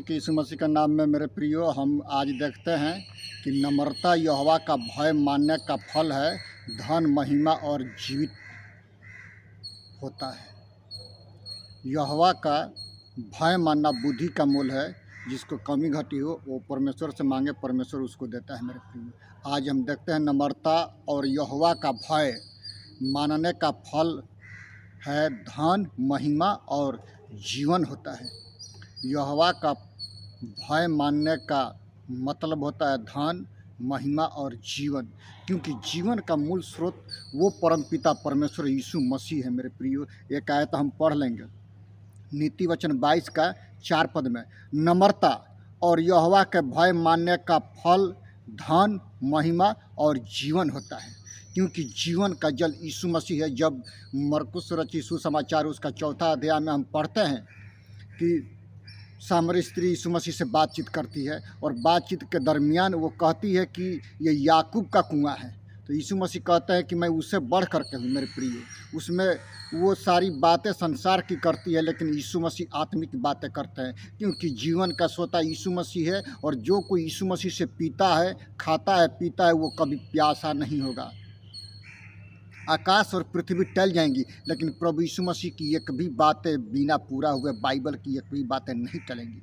मसीह की यीशु मसीह का नाम में मेरे प्रियो, हम आज देखते हैं कि नम्रता यहोवा का भय मानने का फल है, धन महिमा और जीवित होता है। यहोवा का भय मानना बुद्धि का मूल है। जिसको कमी घटी हो वो परमेश्वर से मांगे, परमेश्वर उसको देता है। मेरे प्रियो, आज हम देखते हैं नम्रता और यहोवा का भय मानने का फल है, धन महिमा और जीवन होता है। यहोवा का भय मानने का मतलब होता है धन महिमा और जीवन, क्योंकि जीवन का मूल स्रोत वो परमपिता परमेश्वर यीशु मसीह है। मेरे प्रियो, एक आयत हम पढ़ लेंगे, नीति वचन 22 का 4 पद में, नम्रता और यहोवा के भय मानने का फल धन महिमा और जीवन होता है, क्योंकि जीवन का जल यीशु मसीह है। जब मरकुस रचित सुसमाचार उसका 4 अध्याय में हम पढ़ते हैं कि सामरी स्त्री यीशु मसीह से बातचीत करती है और बातचीत के दरमियान वो कहती है कि ये याकूब का कुआं है, तो यीशु मसीह कहते हैं कि मैं उससे बढ़ करके हूँ। मेरे प्रिय, उसमें वो सारी बातें संसार की करती है, लेकिन यीशु मसीह आत्मिक बातें करते हैं, क्योंकि जीवन का सोता यीशु मसीह है। और जो कोई यीशु मसीह से पीता है, खाता है, पीता है, वो कभी प्यासा नहीं होगा। आकाश और पृथ्वी टल जाएंगी, लेकिन प्रभु यीशु मसीह की एक भी बातें बिना पूरा हुए, बाइबल की एक भी बातें नहीं टलेंगी।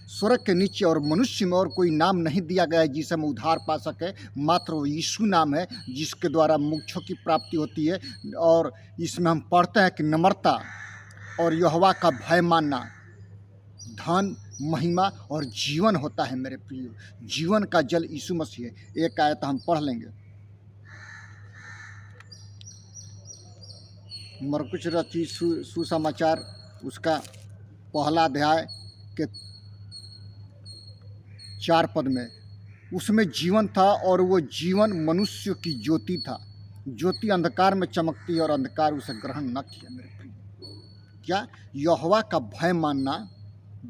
स्वर्ग के नीचे और मनुष्य में और कोई नाम नहीं दिया गया है जिसे हम उद्धार पा सके, मात्र वो यीशु नाम है जिसके द्वारा मोक्ष की प्राप्ति होती है। और इसमें हम पढ़ते हैं कि नम्रता और यहोवा का भय मानना धन महिमा और जीवन होता है। मेरे प्रियो, जीवन का जल यीशु मसीह है। एक आयत हम पढ़ लेंगे, मरकुस रचित सुसमाचार उसका 1 अध्याय के 4 पद में, उसमें जीवन था और वो जीवन मनुष्य की ज्योति था। ज्योति अंधकार में चमकती है और अंधकार उसे ग्रहण न किया। मेरे प्रिय, क्या यहोवा का भय मानना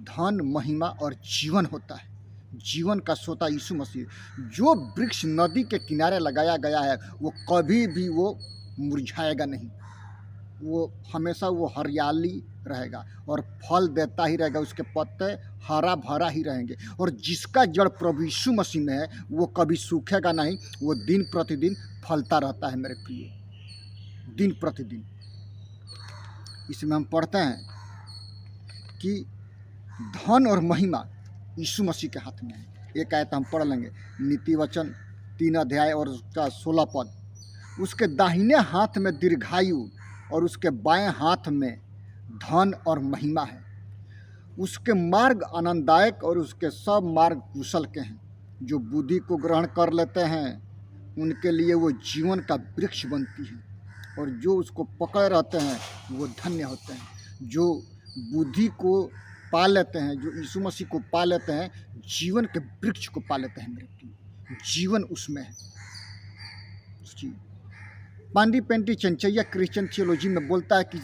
धन महिमा और जीवन होता है। जीवन का सोता यीशु मसीह। जो वृक्ष नदी के किनारे लगाया गया है वो कभी भी वो मुरझाएगा नहीं, वो हमेशा वो हरियाली रहेगा और फल देता ही रहेगा। उसके पत्ते हरा भरा ही रहेंगे। और जिसका जड़ प्रभु यीशु मसीह में है वो कभी सूखेगा नहीं, वो दिन प्रतिदिन फलता रहता है। मेरे प्रिय, दिन प्रतिदिन। इसमें हम पढ़ते हैं कि धन और महिमा यीशु मसीह के हाथ में है। एक आयत हम पढ़ लेंगे, नीति वचन 3 अध्याय और उसका 16 पद, उसके दाहिने हाथ में दीर्घायु और उसके बाएं हाथ में धन और महिमा है। उसके मार्ग आनंददायक और उसके सब मार्ग कुशल के हैं। जो बुद्धि को ग्रहण कर लेते हैं उनके लिए वो जीवन का वृक्ष बनती है, और जो उसको पकड़े रहते हैं वो धन्य होते हैं। जो बुद्धि को पा लेते हैं, जो यीशु मसीह को पा लेते हैं, जीवन के वृक्ष को पा लेते हैं। मेरे प्रिय, जीवन उसमें है। पांडी पेंटी चंचैया क्रिश्चियन थियोलॉजी में बोलता है कि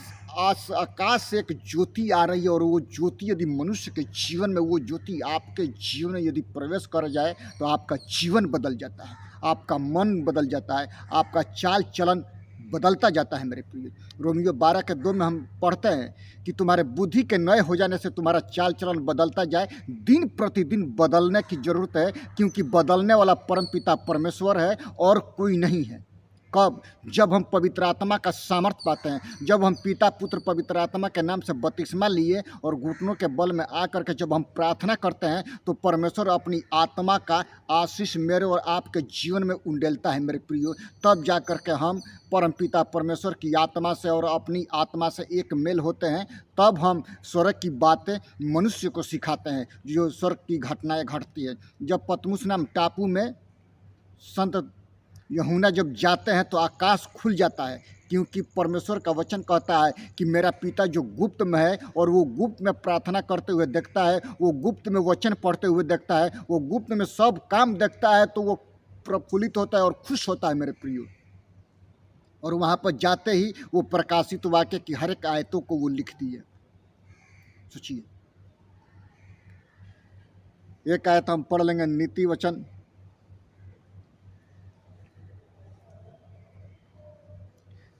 आकाश से एक ज्योति आ रही है, और वो ज्योति यदि मनुष्य के जीवन में, वो ज्योति आपके जीवन में यदि प्रवेश कर जाए तो आपका जीवन बदल जाता है, आपका मन बदल जाता है, आपका चाल चलन बदलता जाता है। मेरे प्रिय, रोमियो 12 के 2 में हम पढ़ते हैं कि तुम्हारे बुद्धि के नए हो जाने से तुम्हारा चाल चलन बदलता जाए। दिन प्रतिदिन बदलने की जरूरत है, क्योंकि बदलने वाला परमपिता परमेश्वर है और कोई नहीं है। कब? जब हम पवित्र आत्मा का सामर्थ पाते हैं, जब हम पिता पुत्र पवित्र आत्मा के नाम से बपतिस्मा लिए और घुटनों के बल में आकर के जब हम प्रार्थना करते हैं, तो परमेश्वर अपनी आत्मा का आशीष मेरे और आपके जीवन में उंडेलता है। मेरे प्रियो, तब जा कर के हम परमपिता परमेश्वर की आत्मा से और अपनी आत्मा से एक मेल होते हैं। तब हम स्वर्ग की बातें मनुष्य को सिखाते हैं, जो स्वर्ग की घटनाएं घटती है। जब पतमुस नाम टापू में संत यूहन्ना जब जाते हैं तो आकाश खुल जाता है, क्योंकि परमेश्वर का वचन कहता है कि मेरा पिता जो गुप्त में है, और वो गुप्त में प्रार्थना करते हुए देखता है, वो गुप्त में वचन पढ़ते हुए देखता है, वो गुप्त में सब काम देखता है, तो वो प्रफुल्लित होता है और खुश होता है। मेरे प्रियो, और वहाँ पर जाते ही वो प्रकाशित वाक्य की हर एक आयतों को वो लिखती है। सोचिए, एक आयत हम पढ़ लेंगे, नीति वचन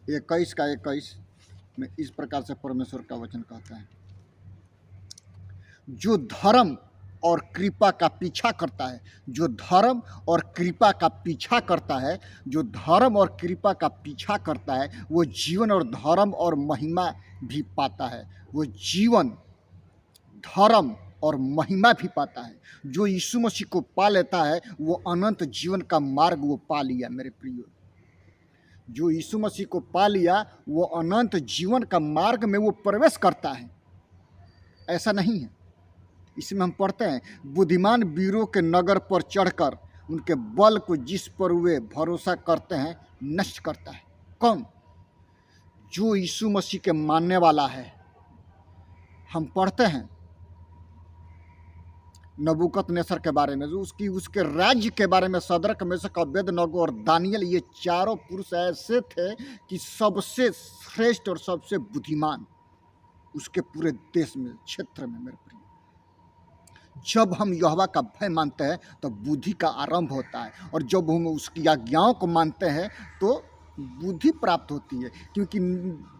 21 का 21 में इस प्रकार से परमेश्वर का वचन कहता है, जो धर्म और कृपा का पीछा करता है, जो धर्म और कृपा का पीछा करता है, जो धर्म और कृपा का पीछा करता है, वो जीवन और धर्म और महिमा भी पाता है। वो जीवन, धर्म और महिमा भी पाता है। जो यीशु मसीह को पा लेता है वो अनंत जीवन का मार्ग वो पा लिया मेरे प्रियो। जो यीशु मसीह को पा लिया वो अनंत जीवन का मार्ग में वो प्रवेश करता है। ऐसा नहीं है। इसमें हम पढ़ते हैं, बुद्धिमान वीरों के नगर पर चढ़कर उनके बल को जिस पर वे भरोसा करते हैं नष्ट करता है। कौन? जो यीशु मसीह के मानने वाला है। हम पढ़ते हैं नबूकदनेस्सर के बारे में, जो उसके राज्य के बारे में, सदरक, मेशक, अबेदनगो और दानियल, ये चारों पुरुष ऐसे थे कि सबसे श्रेष्ठ और सबसे बुद्धिमान उसके पूरे देश में, क्षेत्र में मेरे प्रिय। जब हम यहोवा का भय मानते हैं तो बुद्धि का आरंभ होता है, और जब हम उसकी आज्ञाओं को मानते हैं तो बुद्धि प्राप्त होती है। क्योंकि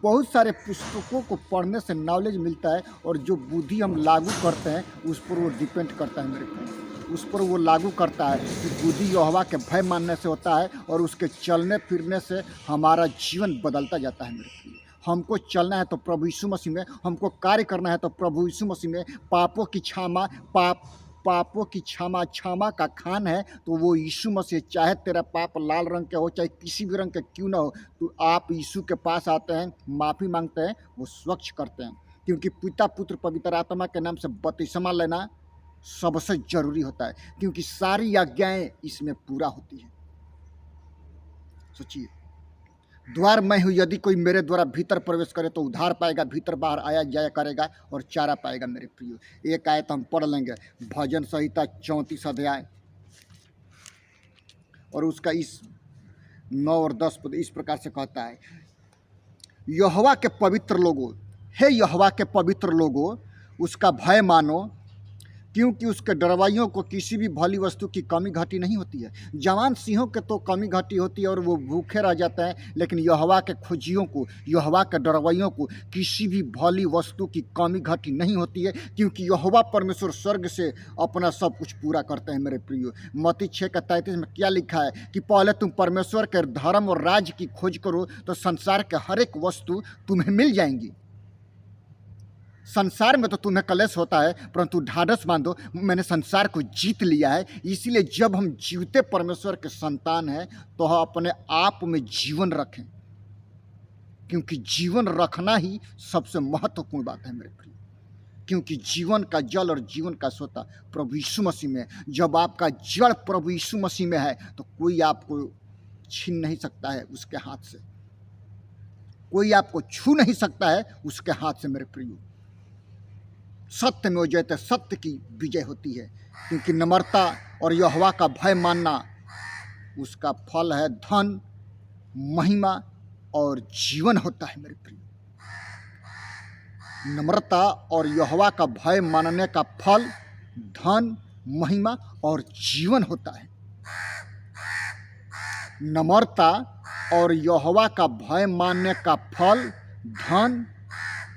बहुत सारे पुस्तकों को पढ़ने से नॉलेज मिलता है, और जो बुद्धि हम लागू करते हैं उस पर वो डिपेंड करता है मेरे को, उस पर वो लागू करता है कि बुद्धि यहोवा के भय मानने से होता है, और उसके चलने फिरने से हमारा जीवन बदलता जाता है मेरे को। हमको चलना है तो प्रभु यीशु मसीह में, हमको कार्य करना है तो प्रभु यीशु मसीह में। पापों की क्षमा, पापों की क्षमा का खान है तो वो यीशु मसीह। चाहे तेरा पाप लाल रंग के हो, चाहे किसी भी रंग के क्यों ना हो, तो आप यीशु के पास आते हैं, माफ़ी मांगते हैं, वो स्वच्छ करते हैं। क्योंकि पिता, पुत्र, पवित्र आत्मा के नाम से बपतिस्मा लेना सबसे जरूरी होता है, क्योंकि सारी आज्ञाएं इसमें पूरा होती है। सोचिए, द्वार मैं हूँ, यदि कोई मेरे द्वारा भीतर प्रवेश करे तो उद्धार पाएगा, भीतर बाहर आया जाया करेगा और चारा पाएगा मेरे प्रियो। एक आयत हम पढ़ लेंगे, भजन संहिता 34 अध्याय और उसका इस 9 और 10 पद इस प्रकार से कहता है, यहोवा के पवित्र लोगों, हे यहोवा के पवित्र लोगों, उसका भय मानो, क्योंकि उसके डरवाइयों को किसी भी भली वस्तु की कमी घटी नहीं होती है। जवान सिंहों के तो कमी घटी होती है और वो भूखे रह जाते हैं, लेकिन यहोवा के खोजियों को, यहोवा के डरवाइयों को किसी भी भली वस्तु की कमी घटी नहीं होती है, क्योंकि यहोवा परमेश्वर स्वर्ग से अपना सब कुछ पूरा करते हैं मेरे प्रियो। मत्ती 6:33 में क्या लिखा है कि पहले तुम परमेश्वर के धर्म और राज्य की खोज करो तो संसार के हर एक वस्तु तुम्हें मिल जाएंगी। संसार में तो तुम्हें कलेश होता है, परंतु ढाढ़स बांधो, मैंने संसार को जीत लिया है। इसीलिए जब हम जीवते परमेश्वर के संतान हैं तो हम अपने आप में जीवन रखें, क्योंकि जीवन रखना ही सबसे महत्वपूर्ण बात है मेरे प्रिय। क्योंकि जीवन का जल और जीवन का सोता प्रभु यीशु मसीह में है। जब आपका जड़ प्रभु यीशु मसीह में है तो कोई आपको छीन नहीं सकता है उसके हाथ से, कोई आपको छू नहीं सकता है उसके हाथ से मेरे प्रियो। सत्य में जयते, सत्य की विजय होती है, क्योंकि नम्रता और यहोवा का भय मानना उसका फल है धन, महिमा और जीवन होता है मेरे प्रिय। नम्रता और यहोवा का भय मानने का फल धन, महिमा और जीवन होता है। नम्रता और यहोवा का भय मानने का फल धन,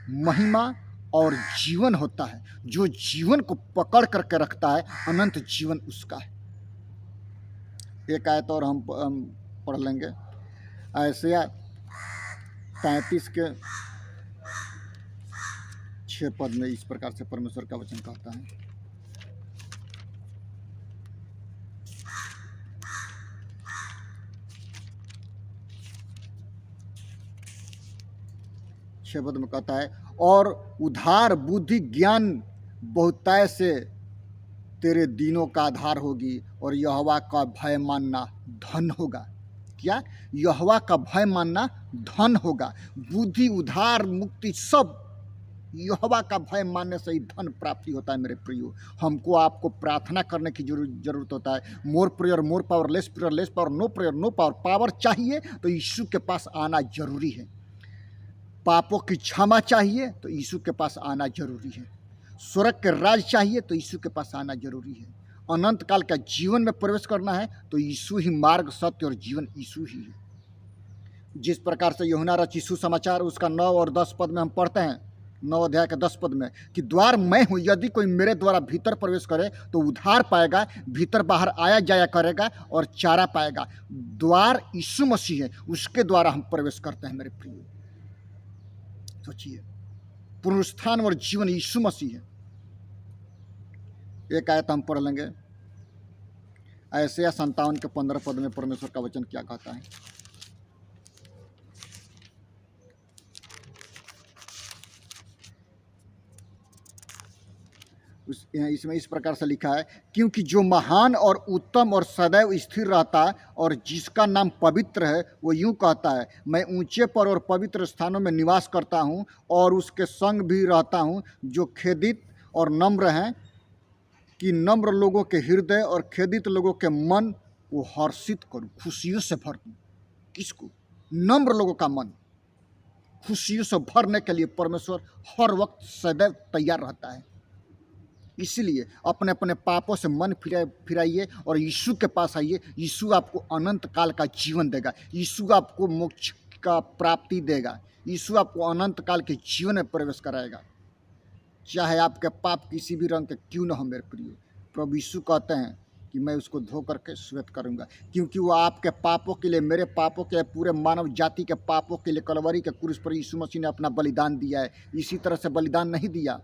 महिमा और जीवन होता है। जो जीवन को पकड़ करके रखता है, अनंत जीवन उसका है। एक आयत और हम पढ़ लेंगे, यशायाह 33 के 6 पद में इस प्रकार से परमेश्वर का वचन कहता है, पद में कहता है, और उधार बुद्धि ज्ञान बहुतायत से तेरे दिनों का आधार होगी, और यहोवा का भय मानना धन होगा। क्या? यहोवा का भय मानना धन होगा। बुद्धि, उधार, मुक्ति सब यहोवा का भय मानने से ही धन प्राप्ति होता है मेरे प्रियो। हमको आपको प्रार्थना करने की जरूरत होता है। More prayer more power, less prayer less power, no prayer no power. Power चाहिए तो यीशु के पास आना जरूरी है। पापों की क्षमा चाहिए तो यीशु के पास आना जरूरी है। स्वर्ग के राज चाहिए तो यीशु के पास आना जरूरी है। अनंत काल का जीवन में प्रवेश करना है तो यीशु ही मार्ग, सत्य और जीवन यीशु ही है। जिस प्रकार से यूहन्ना रचित सुसमाचार उसका 9 और 10 पद में हम पढ़ते हैं 9 अध्याय के 10 पद में कि द्वार मैं हूँ, यदि कोई मेरे द्वारा भीतर प्रवेश करे तो उद्धार पाएगा, भीतर बाहर आया जाया करेगा और चारा पाएगा। द्वार यीशु मसीह है, उसके द्वारा हम प्रवेश करते हैं मेरे प्रिय। सोचिए, पुनरुत्थान और जीवन यीशु मसीह है। एक आयत हम पढ़ लेंगे, ऐसे 57 के 15 पद में परमेश्वर का वचन क्या कहता है। इसमें इस प्रकार से लिखा है, क्योंकि जो महान और उत्तम और सदैव स्थिर रहता और जिसका नाम पवित्र है, वो यूं कहता है, मैं ऊंचे पर और पवित्र स्थानों में निवास करता हूं और उसके संग भी रहता हूं जो खेदित और नम्र हैं, कि नम्र लोगों के हृदय और खेदित लोगों के मन को हर्षित करूं, खुशियों से भर दूं। किसको? नम्र लोगों का मन खुशियों से भरने के लिए परमेश्वर हर वक्त सदैव तैयार रहता है। इसलिए अपने अपने पापों से मन फिराइए और यीशु के पास आइए। यीशु आपको अनंत काल का जीवन देगा, यीशु आपको मोक्ष का प्राप्ति देगा, यीशु आपको अनंत काल के जीवन में प्रवेश कराएगा, चाहे आपके पाप किसी भी रंग के क्यों न हो मेरे प्रिय। प्रभु यीशु कहते हैं कि मैं उसको धो करके श्वेत करूंगा, क्योंकि वो आपके पापों के लिए, मेरे पापों के लिए, पूरे मानव जाति के पापों के लिए कलवरी के क्रूस पर यीशु मसीह ने अपना बलिदान दिया है। इसी तरह से बलिदान नहीं दिया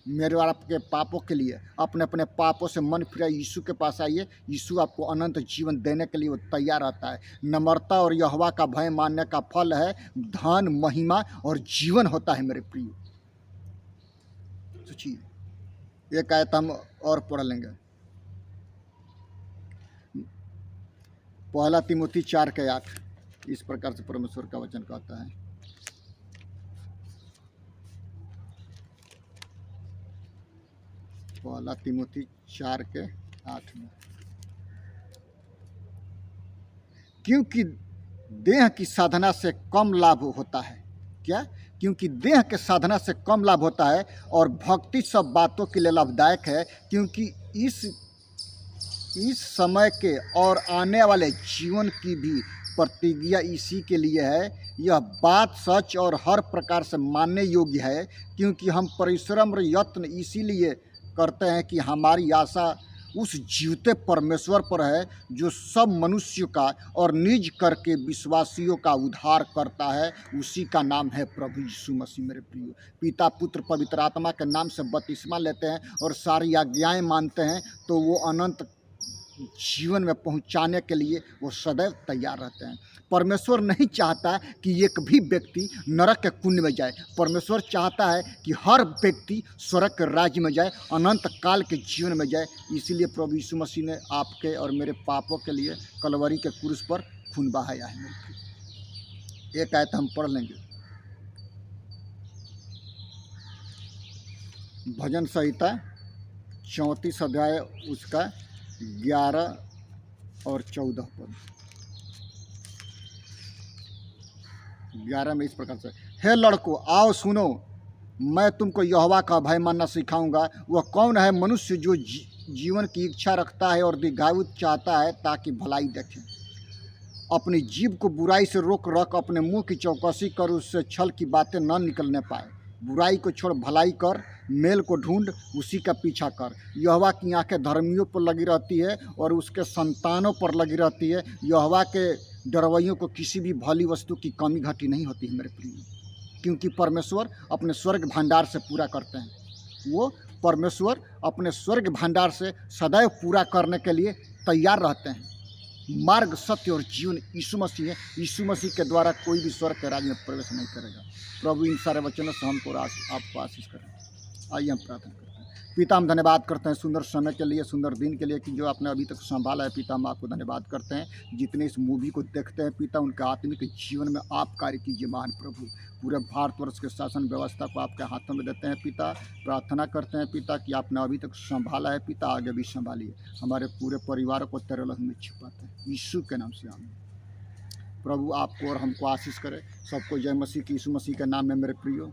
मेरे और आपके पापों के लिए। अपने अपने पापों से मन फिराइए, यीशु के पास आइए। यीशु आपको अनंत जीवन देने के लिए वो तैयार रहता है। नम्रता और यहोवा का भय मानने का फल है धन, महिमा और जीवन होता है मेरे प्रिय। सोचिए, एक आयत हम और पढ़ लेंगे, 1 तिमोथी 4 के 8। इस प्रकार से परमेश्वर का वचन कहता है, 1 तिमोथी 4 के 8 में, क्योंकि देह की साधना से कम लाभ होता है। क्या? क्योंकि देह के साधना से कम लाभ होता है और भक्ति सब बातों के लिए लाभदायक है, क्योंकि इस समय के और आने वाले जीवन की भी प्रतिज्ञा इसी के लिए है। यह बात सच और हर प्रकार से मानने योग्य है, क्योंकि हम परिश्रम और यत्न इसीलिए करते हैं कि हमारी आशा उस जीवते परमेश्वर पर है जो सब मनुष्य का और निज करके विश्वासियों का उद्धार करता है। उसी का नाम है प्रभु यीशु मसीह मेरे प्रिय। पिता, पुत्र, पवित्र आत्मा के नाम से बपतिस्मा लेते हैं और सारी आज्ञाएं मानते हैं, तो वो अनंत जीवन में पहुंचाने के लिए वो सदैव तैयार रहते हैं। परमेश्वर नहीं चाहता कि एक भी व्यक्ति नरक के कुंड में जाए। परमेश्वर चाहता है कि हर व्यक्ति स्वर्ग के राज्य में जाए, अनंत काल के जीवन में जाए। इसीलिए प्रभु यीशु मसीह ने आपके और मेरे पापों के लिए कलवरी के क्रूस पर खून बहाया है मेरे। एक आयत हम पढ़ लेंगे, भजन संहिता 34 अध्याय उसका 11 और 14 पद। 11 में इस प्रकार से, हे लड़कों आओ सुनो, मैं तुमको यहोवा का भय मानना सिखाऊंगा। वह कौन है मनुष्य जो जीवन की इच्छा रखता है और दीर्घायु चाहता है ताकि भलाई देखे। अपनी जीभ को बुराई से रोक रख, अपने मुंह की चौकसी कर, उससे छल की बातें न निकलने पाए। बुराई को छोड़ भलाई कर, मेल को ढूंढ, उसी का पीछा कर। यहोवा की आंखें धर्मियों पर लगी रहती है और उसके संतानों पर लगी रहती है। यहोवा के डरवैयों को किसी भी भली वस्तु की कमी घटी नहीं होती है मेरे प्रिय, क्योंकि परमेश्वर अपने स्वर्ग भंडार से पूरा करते हैं। वो परमेश्वर अपने स्वर्ग भंडार से सदैव पूरा करने के लिए तैयार रहते हैं। मार्ग, सत्य और जीवन यीशु मसीह है। यीशु मसीह के द्वारा कोई भी स्वर्ग के राज्य में प्रवेश नहीं करेगा। प्रभु इन सारे वचनों से हमको आपको आशीष करें। आइए हम प्रार्थना करते हैं। पिता, हम धन्यवाद करते हैं सुंदर समय के लिए, सुंदर दिन के लिए कि जो आपने अभी तक संभाला है। पिता, हम आपको धन्यवाद करते हैं। जितने इस मूवी को देखते हैं पिता, उनके आत्मिक जीवन में आप कार्य कीजिए महान प्रभु। पूरे भारतवर्ष के शासन व्यवस्था को आपके हाथों में देते हैं पिता। प्रार्थना करते हैं पिता कि आपने अभी तक संभाला है पिता, आगे भी संभालिए। हमारे पूरे परिवार को तेरे लहू में छिपाते हैं, यीशु के नाम से आमीन। प्रभु आपको और हमको आशीष करे। सबको जय मसीह की, यीशु मसीह के नाम में मेरे प्रियो।